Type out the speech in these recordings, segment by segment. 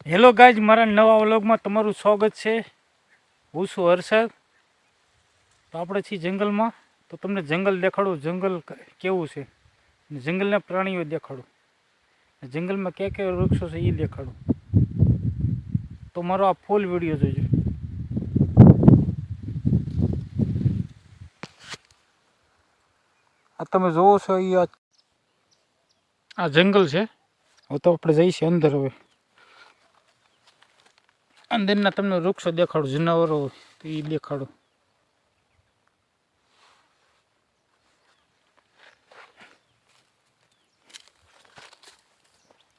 Hello guys, મારા નવા વ્લોગમાં તમારું સ્વાગત છે. હું છું હર્ષદ. તો આપણે છીએ જંગલમાં. તો તમને જંગલ દેખાડું, જંગલ કેવું છે, જંગલના પ્રાણીઓ દેખાડું, જંગલમાં કયા કયા વૃક્ષો છે એ દેખાડું. તો મારો આ ફૂલ વિડીયો જોજો. આ તમે જોવો છો એ આ જંગલ છે. હવે તો આપણે જઈશું અંદર. હવે અંદરના તમને વૃક્ષો દેખાડું, જનાવરો તો એ દેખાડું.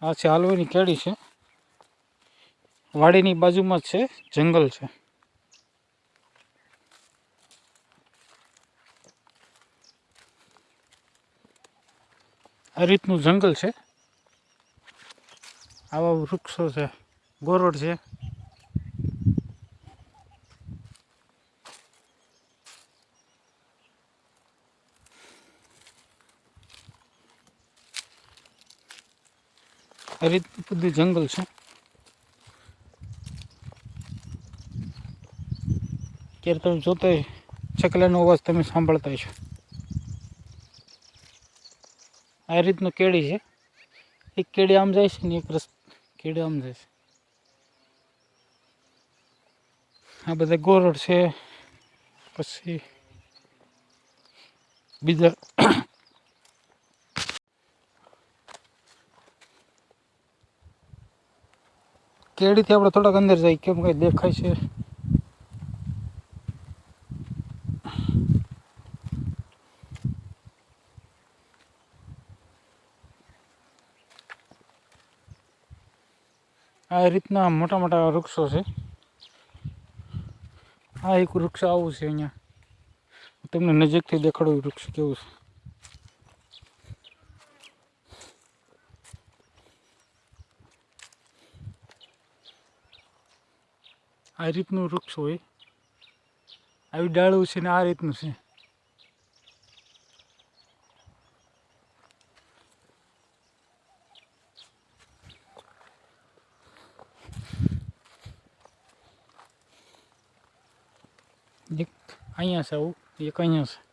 આ છે હાલવાની કેડી છે. વાડીની બાજુમાં જ છે, જંગલ છે. આ રીતનું જંગલ છે. આવા વૃક્ષો છે, ગોરડ છે. આ રીતનું બધું જંગલ છે. અત્યારે તમે જોતા ચકલાનો અવાજ તમે સાંભળતા છો. આ રીતનું કેડી છે. એક કેડી આમ જાય છે ને એક કેડી આમ જાય છે. આ બધા ગોરડ છે. પછી બીજા કેડીથી આપણે થોડાક અંદર જાય, કેમ કઈ દેખાય છે. આ રીતના મોટા મોટા વૃક્ષો છે. આ એક વૃક્ષ આવું છે. અહીંયા તમને નજીકથી દેખાડું વૃક્ષ કેવું છે. આ રીતનું વૃક્ષ હોય, આવી ડાળું છે ને આ રીતનું છે. એક અહીંયા છે, આવું એક અહીંયા છે.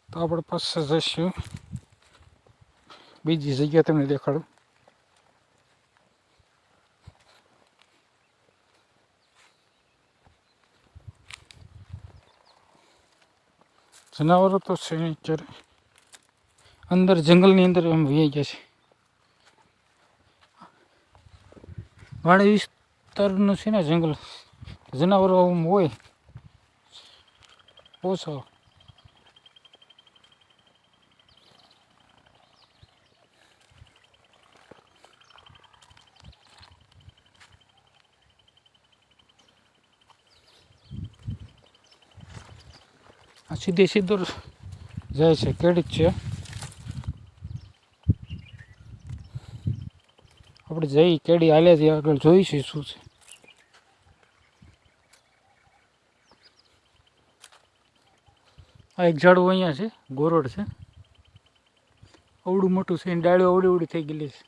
તો આપણે પાસે જઈશું, બીજી જગ્યા તમને દેખાડું. જનાવરો તો છે અત્યારે અંદર જંગલની અંદર એમ વહી ગયા છે. વાડી વિસ્તારનું છે ને જંગલ, જનાવરો હોય ઓછો. આ સીધો જાય છે, કેડી જ છે. આપણે જઈ કેડી હાલ્યાથી આગળ જોઈશું શું છે. આ એક ઝાડવું અહીંયા છે, ગોરડ છે. અવડું મોટું છે, ડાળીઓ અવડી થઈ ગયેલી છે.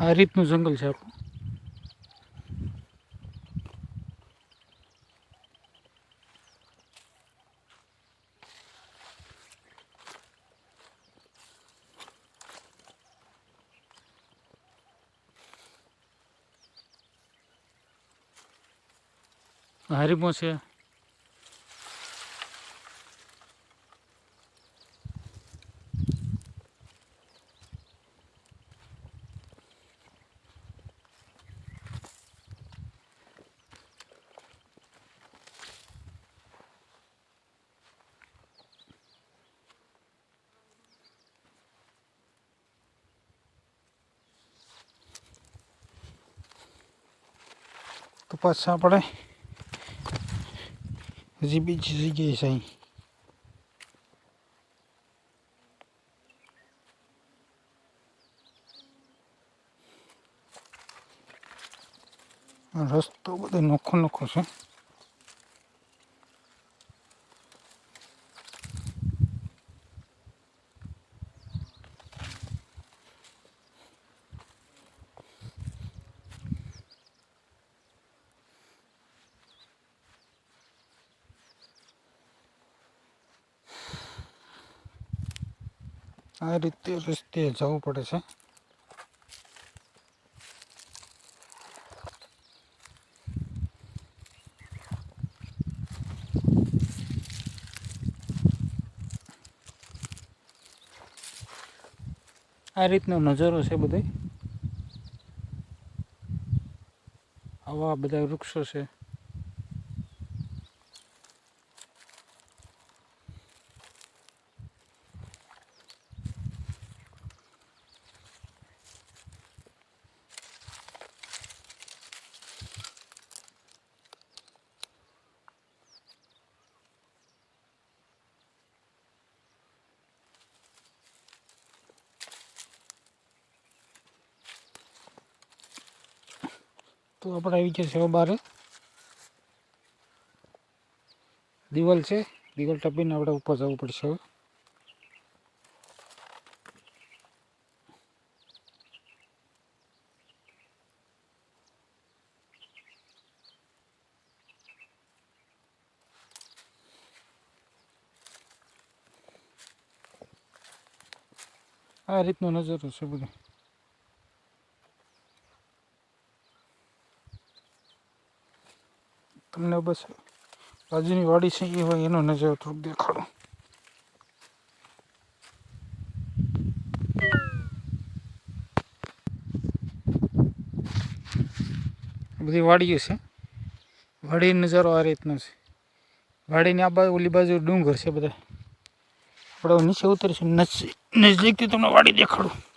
આ રીતનું જંગલ છે આપણું. હારીમો છે. પાછા આપણે હજી બીજી જગ્યાએ જઈએ. રસ્તો બધો નોખો નોખો છે. આ રીતે રસ્તે જવું પડે છે. આ રીતનો નજારો છે બધે. આવા બધા વૃક્ષો છે. તો આપણે આવી ગયા છે બહાર. દિવાલ છે, દિવાલ ટપીને આપણે ઉપર જવું પડશે હવે. આ રીતનો નજારો છે બધો. તમને બસ બાજુની વાડી છે એ હોય એનો નજારો થોડુંક દેખાડો. બધી વાડીઓ છે. વાડીનો નજારો આ રીતનો છે. વાડીની આ બાજુ ઓલી બાજુ ડુંગર છે બધા. આપણે નીચે ઉતરીશું, નજીકથી તમને વાડી દેખાડું.